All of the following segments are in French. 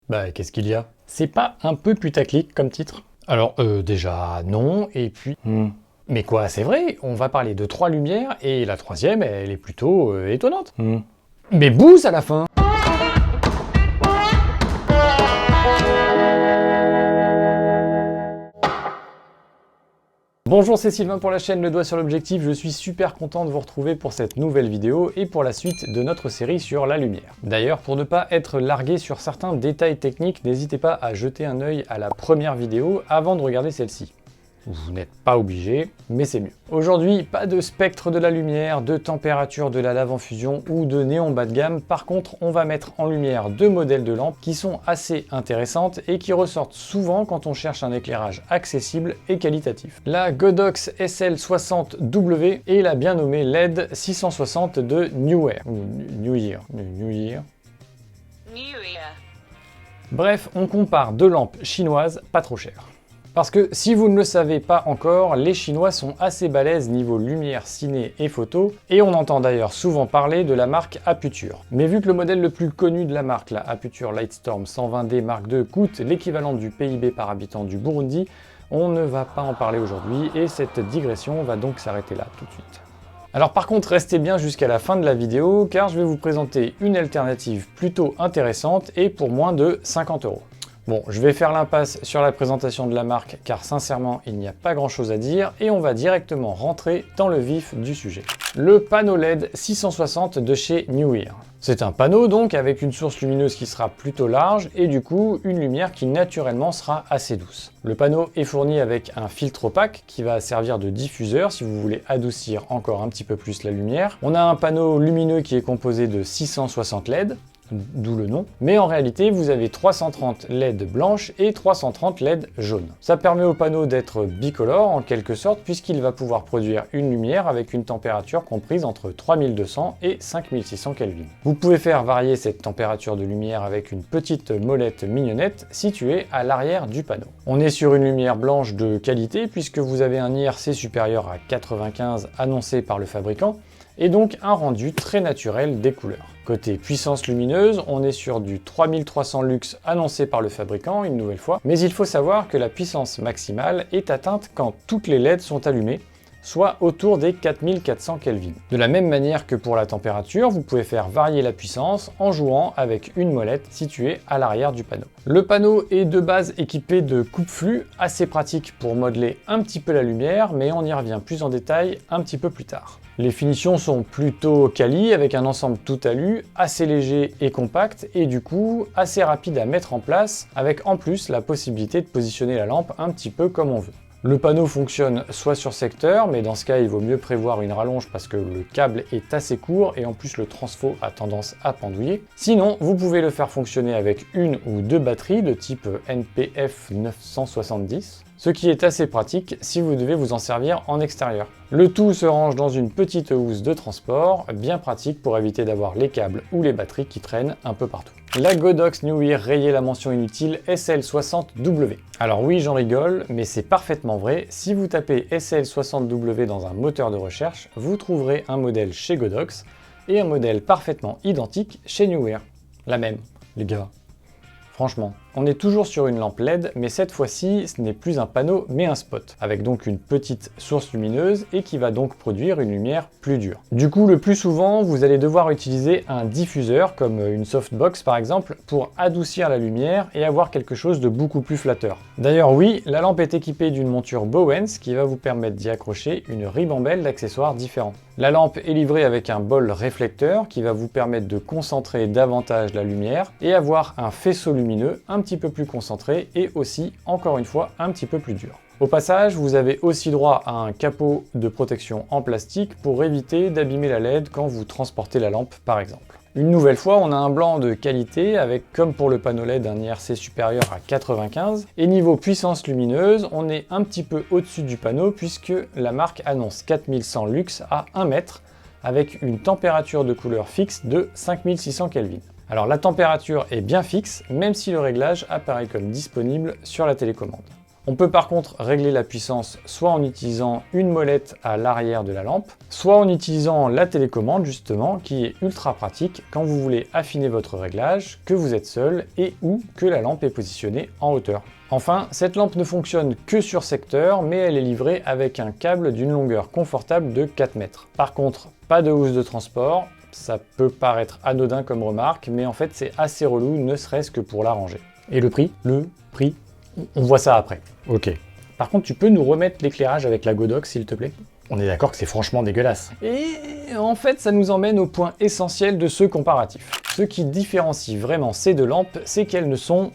Bah, qu'est-ce qu'il y a? C'est pas un peu putaclic comme titre? Alors, déjà, non, et puis... Mais quoi, c'est vrai, on va parler de 3 lumières, et la troisième, elle est plutôt étonnante. Mais bouse à la fin! Bonjour, c'est Sylvain pour la chaîne Le Doigt sur l'Objectif, je suis super content de vous retrouver pour cette nouvelle vidéo et pour la suite de notre série sur la lumière. D'ailleurs, pour ne pas être largué sur certains détails techniques, n'hésitez pas à jeter un œil à la première vidéo avant de regarder celle-ci. Vous n'êtes pas obligé, mais c'est mieux. Aujourd'hui, pas de spectre de la lumière, de température de la lave en fusion ou de néon bas de gamme. Par contre, on va mettre en lumière deux modèles de lampes qui sont assez intéressantes et qui ressortent souvent quand on cherche un éclairage accessible et qualitatif. La Godox SL60W et la bien nommée LED 660 de New Year. Bref, on compare deux lampes chinoises pas trop chères. Parce que si vous ne le savez pas encore, les Chinois sont assez balèzes niveau lumière, ciné et photo, et on entend d'ailleurs souvent parler de la marque Aputure. Mais vu que le modèle le plus connu de la marque, la Aputure Lightstorm 120D Mark II, coûte l'équivalent du PIB par habitant du Burundi, on ne va pas en parler aujourd'hui, et cette digression va donc s'arrêter là tout de suite. Alors par contre, restez bien jusqu'à la fin de la vidéo, car je vais vous présenter une alternative plutôt intéressante et pour moins de 50 €. Bon, je vais faire l'impasse sur la présentation de la marque car sincèrement il n'y a pas grand chose à dire et on va directement rentrer dans le vif du sujet. Le panneau LED 660 de chez New Year. C'est un panneau donc avec une source lumineuse qui sera plutôt large et du coup une lumière qui naturellement sera assez douce. Le panneau est fourni avec un filtre opaque qui va servir de diffuseur si vous voulez adoucir encore un petit peu plus la lumière. On a un panneau lumineux qui est composé de 660 LED. D'où le nom, mais en réalité vous avez 330 LED blanches et 330 LED jaunes. Ça permet au panneau d'être bicolore en quelque sorte puisqu'il va pouvoir produire une lumière avec une température comprise entre 3200 et 5600 Kelvin. Vous pouvez faire varier cette température de lumière avec une petite molette mignonnette située à l'arrière du panneau. On est sur une lumière blanche de qualité puisque vous avez un IRC supérieur à 95 annoncé par le fabricant et donc un rendu très naturel des couleurs. Côté puissance lumineuse, on est sur du 3300 lux annoncé par le fabricant une nouvelle fois, mais il faut savoir que la puissance maximale est atteinte quand toutes les LED sont allumées, soit autour des 4400 Kelvin. De la même manière que pour la température, vous pouvez faire varier la puissance en jouant avec une molette située à l'arrière du panneau. Le panneau est de base équipé de coupe-flux, assez pratique pour modeler un petit peu la lumière, mais on y revient plus en détail un petit peu plus tard. Les finitions sont plutôt quali avec un ensemble tout alu, assez léger et compact et du coup assez rapide à mettre en place avec en plus la possibilité de positionner la lampe un petit peu comme on veut. Le panneau fonctionne soit sur secteur, mais dans ce cas il vaut mieux prévoir une rallonge parce que le câble est assez court et en plus le transfo a tendance à pendouiller. Sinon, vous pouvez le faire fonctionner avec une ou deux batteries de type NPF 970. Ce qui est assez pratique si vous devez vous en servir en extérieur. Le tout se range dans une petite housse de transport, bien pratique pour éviter d'avoir les câbles ou les batteries qui traînent un peu partout. La Godox New Year rayait la mention inutile SL60W. Alors oui, j'en rigole, mais c'est parfaitement vrai. Si vous tapez SL60W dans un moteur de recherche, vous trouverez un modèle chez Godox et un modèle parfaitement identique chez New Year. La même, les gars. Franchement, on est toujours sur une lampe LED, mais cette fois-ci, ce n'est plus un panneau, mais un spot, avec donc une petite source lumineuse et qui va donc produire une lumière plus dure. Du coup, le plus souvent, vous allez devoir utiliser un diffuseur, comme une softbox par exemple, pour adoucir la lumière et avoir quelque chose de beaucoup plus flatteur. D'ailleurs oui, la lampe est équipée d'une monture Bowens qui va vous permettre d'y accrocher une ribambelle d'accessoires différents. La lampe est livrée avec un bol réflecteur qui va vous permettre de concentrer davantage la lumière et avoir un faisceau lumineux un petit peu plus concentré et aussi, encore une fois, un petit peu plus dur. Au passage, vous avez aussi droit à un capot de protection en plastique pour éviter d'abîmer la LED quand vous transportez la lampe par exemple. Une nouvelle fois, on a un blanc de qualité avec, comme pour le panneau LED, un IRC supérieur à 95. Et niveau puissance lumineuse, on est un petit peu au-dessus du panneau puisque la marque annonce 4100 lux à 1 mètre avec une température de couleur fixe de 5600 Kelvin. Alors la température est bien fixe, même si le réglage apparaît comme disponible sur la télécommande. On peut par contre régler la puissance soit en utilisant une molette à l'arrière de la lampe, soit en utilisant la télécommande justement, qui est ultra pratique quand vous voulez affiner votre réglage, que vous êtes seul et ou que la lampe est positionnée en hauteur. Enfin, cette lampe ne fonctionne que sur secteur, mais elle est livrée avec un câble d'une longueur confortable de 4 mètres. Par contre, pas de housse de transport. Ça peut paraître anodin comme remarque, mais en fait c'est assez relou, ne serait-ce que pour la ranger. Et le prix? On voit ça après. Ok. Par contre, tu peux nous remettre l'éclairage avec la Godox, s'il te plaît? On est d'accord que c'est franchement dégueulasse. Et en fait, ça nous emmène au point essentiel de ce comparatif. Ce qui différencie vraiment ces deux lampes, c'est qu'elles ne sont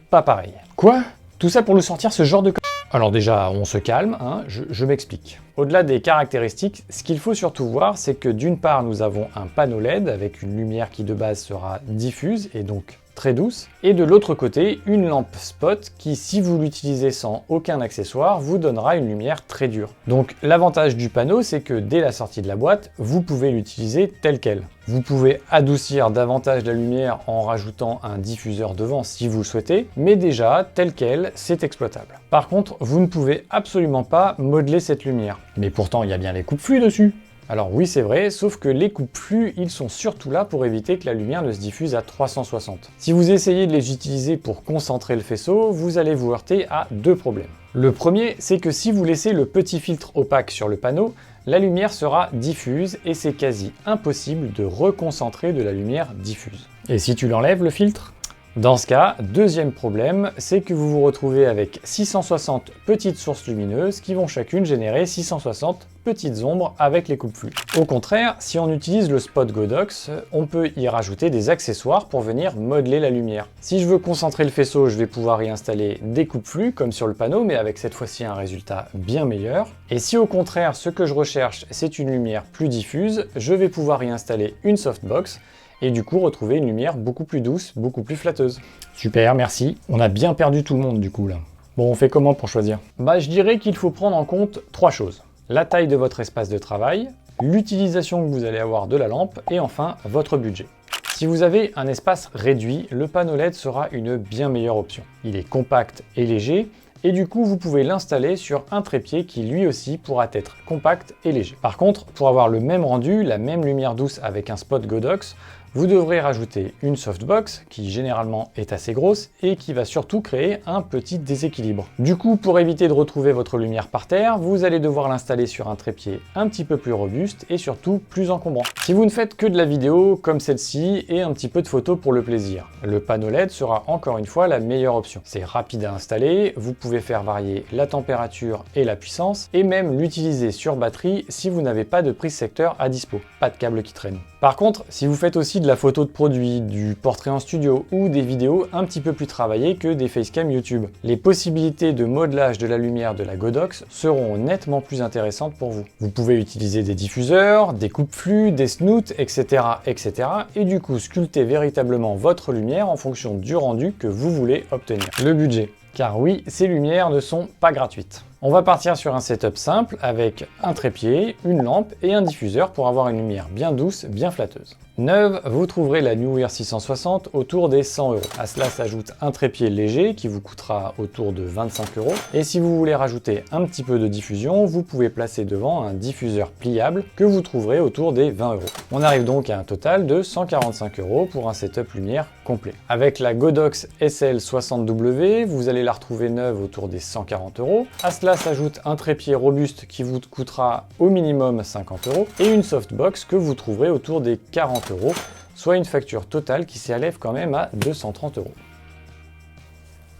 pas pareilles. Quoi? Tout ça pour nous sortir ce genre de... Alors déjà, on se calme, hein, je m'explique. Au-delà des caractéristiques, ce qu'il faut surtout voir, c'est que d'une part, nous avons un panneau LED avec une lumière qui de base sera diffuse et donc très douce, et de l'autre côté, une lampe spot qui, si vous l'utilisez sans aucun accessoire, vous donnera une lumière très dure. Donc l'avantage du panneau, c'est que dès la sortie de la boîte, vous pouvez l'utiliser tel quel. Vous pouvez adoucir davantage la lumière en rajoutant un diffuseur devant si vous le souhaitez, mais déjà, tel quel, c'est exploitable. Par contre, vous ne pouvez absolument pas modeler cette lumière. Mais pourtant, il y a bien les coupes-flux dessus. Alors oui, c'est vrai, sauf que les coupes-flux, ils sont surtout là pour éviter que la lumière ne se diffuse à 360. Si vous essayez de les utiliser pour concentrer le faisceau, vous allez vous heurter à deux problèmes. Le premier, c'est que si vous laissez le petit filtre opaque sur le panneau, la lumière sera diffuse et c'est quasi impossible de reconcentrer de la lumière diffuse. Et si tu l'enlèves, le filtre ? Dans ce cas, deuxième problème, c'est que vous vous retrouvez avec 660 petites sources lumineuses qui vont chacune générer 660 petites ombres avec les coupes-flux. Au contraire, si on utilise le spot Godox, on peut y rajouter des accessoires pour venir modeler la lumière. Si je veux concentrer le faisceau, je vais pouvoir y installer des coupes-flux comme sur le panneau, mais avec cette fois-ci un résultat bien meilleur. Et si au contraire, ce que je recherche, c'est une lumière plus diffuse, je vais pouvoir y installer une softbox et du coup retrouver une lumière beaucoup plus douce, beaucoup plus flatteuse. Super, merci. On a bien perdu tout le monde du coup là. Bon, on fait comment pour choisir? Je dirais qu'il faut prendre en compte trois choses. La taille de votre espace de travail, l'utilisation que vous allez avoir de la lampe et enfin votre budget. Si vous avez un espace réduit, le panneau LED sera une bien meilleure option. Il est compact et léger et du coup vous pouvez l'installer sur un trépied qui lui aussi pourra être compact et léger. Par contre, pour avoir le même rendu, la même lumière douce avec un spot Godox, vous devrez rajouter une softbox qui généralement est assez grosse et qui va surtout créer un petit déséquilibre. Du coup, pour éviter de retrouver votre lumière par terre, vous allez devoir l'installer sur un trépied un petit peu plus robuste et surtout plus encombrant. Si vous ne faites que de la vidéo comme celle-ci et un petit peu de photos pour le plaisir, le panneau LED sera encore une fois la meilleure option. C'est rapide à installer, vous pouvez faire varier la température et la puissance et même l'utiliser sur batterie si vous n'avez pas de prise secteur à dispo, pas de câble qui traîne. Par contre, si vous faites aussi de la photo de produit, du portrait en studio ou des vidéos un petit peu plus travaillées que des facecam YouTube, les possibilités de modelage de la lumière de la Godox seront nettement plus intéressantes pour vous. Vous pouvez utiliser des diffuseurs, des coupes-flux, des snoots, etc., etc. et du coup sculpter véritablement votre lumière en fonction du rendu que vous voulez obtenir. Le budget. Car oui, ces lumières ne sont pas gratuites. On va partir sur un setup simple avec un trépied, une lampe et un diffuseur pour avoir une lumière bien douce, bien flatteuse. Neuve, vous trouverez la Neewer 660 autour des 100 €. À cela s'ajoute un trépied léger qui vous coûtera autour de 25 €. Et si vous voulez rajouter un petit peu de diffusion, vous pouvez placer devant un diffuseur pliable que vous trouverez autour des 20 €. On arrive donc à un total de 145 € pour un setup lumière complet. Avec la Godox SL60W, vous allez la retrouver neuve autour des 140 €. À cela s'ajoute un trépied robuste qui vous coûtera au minimum 50 € et une softbox que vous trouverez autour des 40 €, soit une facture totale qui s'élève quand même à 230 €.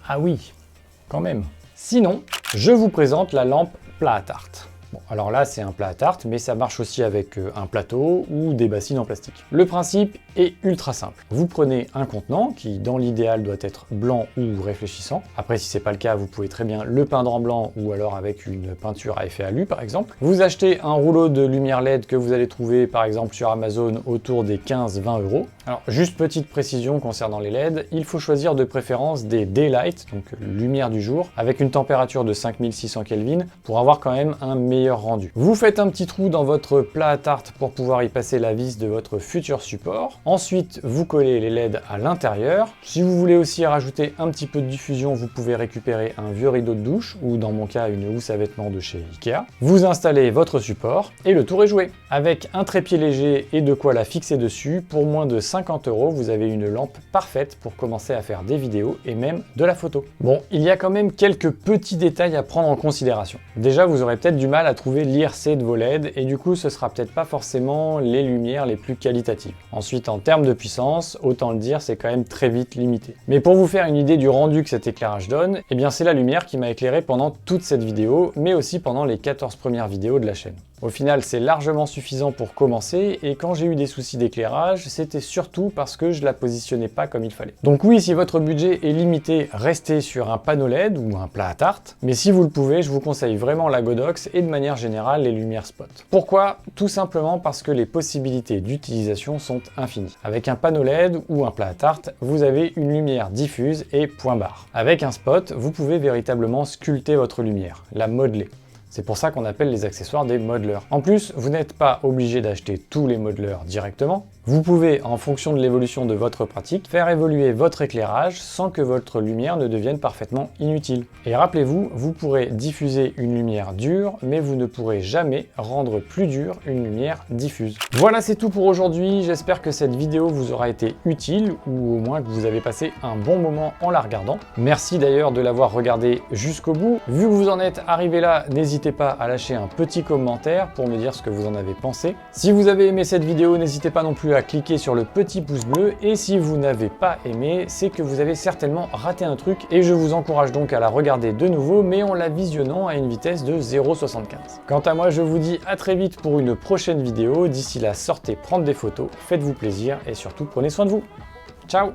Ah oui, quand même. Sinon, je vous présente la lampe plat à tarte. Bon, alors là, c'est un plat à tarte, mais ça marche aussi avec un plateau ou des bassines en plastique. Le principe est ultra simple. Vous prenez un contenant qui, dans l'idéal, doit être blanc ou réfléchissant. Après, si c'est pas le cas, vous pouvez très bien le peindre en blanc ou alors avec une peinture à effet alu, par exemple. Vous achetez un rouleau de lumière LED que vous allez trouver, par exemple, sur Amazon autour des 15-20 €. Alors, juste petite précision concernant les LED, il faut choisir de préférence des daylight, donc lumière du jour, avec une température de 5600 Kelvin pour avoir quand même un meilleur rendu. Vous faites un petit trou dans votre plat à tarte pour pouvoir y passer la vis de votre futur support. Ensuite, vous collez les LED à l'intérieur. Si vous voulez aussi rajouter un petit peu de diffusion, vous pouvez récupérer un vieux rideau de douche ou dans mon cas une housse à vêtements de chez Ikea. Vous installez votre support et le tour est joué. Avec un trépied léger et de quoi la fixer dessus, pour moins de 50 €, vous avez une lampe parfaite pour commencer à faire des vidéos et même de la photo. Bon, il y a quand même quelques petits détails à prendre en considération. Déjà, vous aurez peut-être du mal à trouver l'IRC de vos LED et du coup, ce sera peut-être pas forcément les lumières les plus qualitatives. Ensuite, en termes de puissance, autant le dire, c'est quand même très vite limité. Mais pour vous faire une idée du rendu que cet éclairage donne, eh bien c'est la lumière qui m'a éclairé pendant toute cette vidéo, mais aussi pendant les 14 premières vidéos de la chaîne. Au final, c'est largement suffisant pour commencer, et quand j'ai eu des soucis d'éclairage, c'était surtout parce que je la positionnais pas comme il fallait. Donc oui, si votre budget est limité, restez sur un panneau LED ou un plat à tarte, mais si vous le pouvez, je vous conseille vraiment la Godox et de manière générale les lumières spot. Pourquoi? Tout simplement parce que les possibilités d'utilisation sont infinies. Avec un panneau LED ou un plat à tarte, vous avez une lumière diffuse et point barre. Avec un spot, vous pouvez véritablement sculpter votre lumière, la modeler. C'est pour ça qu'on appelle les accessoires des modeleurs. En plus, vous n'êtes pas obligé d'acheter tous les modeleurs directement. Vous pouvez, en fonction de l'évolution de votre pratique, faire évoluer votre éclairage sans que votre lumière ne devienne parfaitement inutile. Et rappelez-vous, vous pourrez diffuser une lumière dure, mais vous ne pourrez jamais rendre plus dure une lumière diffuse. Voilà, c'est tout pour aujourd'hui. J'espère que cette vidéo vous aura été utile, ou au moins que vous avez passé un bon moment en la regardant. Merci d'ailleurs de l'avoir regardé jusqu'au bout. Vu que vous en êtes arrivé là, n'hésitez pas à lâcher un petit commentaire pour me dire ce que vous en avez pensé. Si vous avez aimé cette vidéo, n'hésitez pas non plus à cliquer sur le petit pouce bleu, et si vous n'avez pas aimé, c'est que vous avez certainement raté un truc, et je vous encourage donc à la regarder de nouveau, mais en la visionnant à une vitesse de 0,75. Quant à moi, je vous dis à très vite pour une prochaine vidéo. D'ici là, sortez prendre des photos, faites-vous plaisir et surtout prenez soin de vous. Ciao!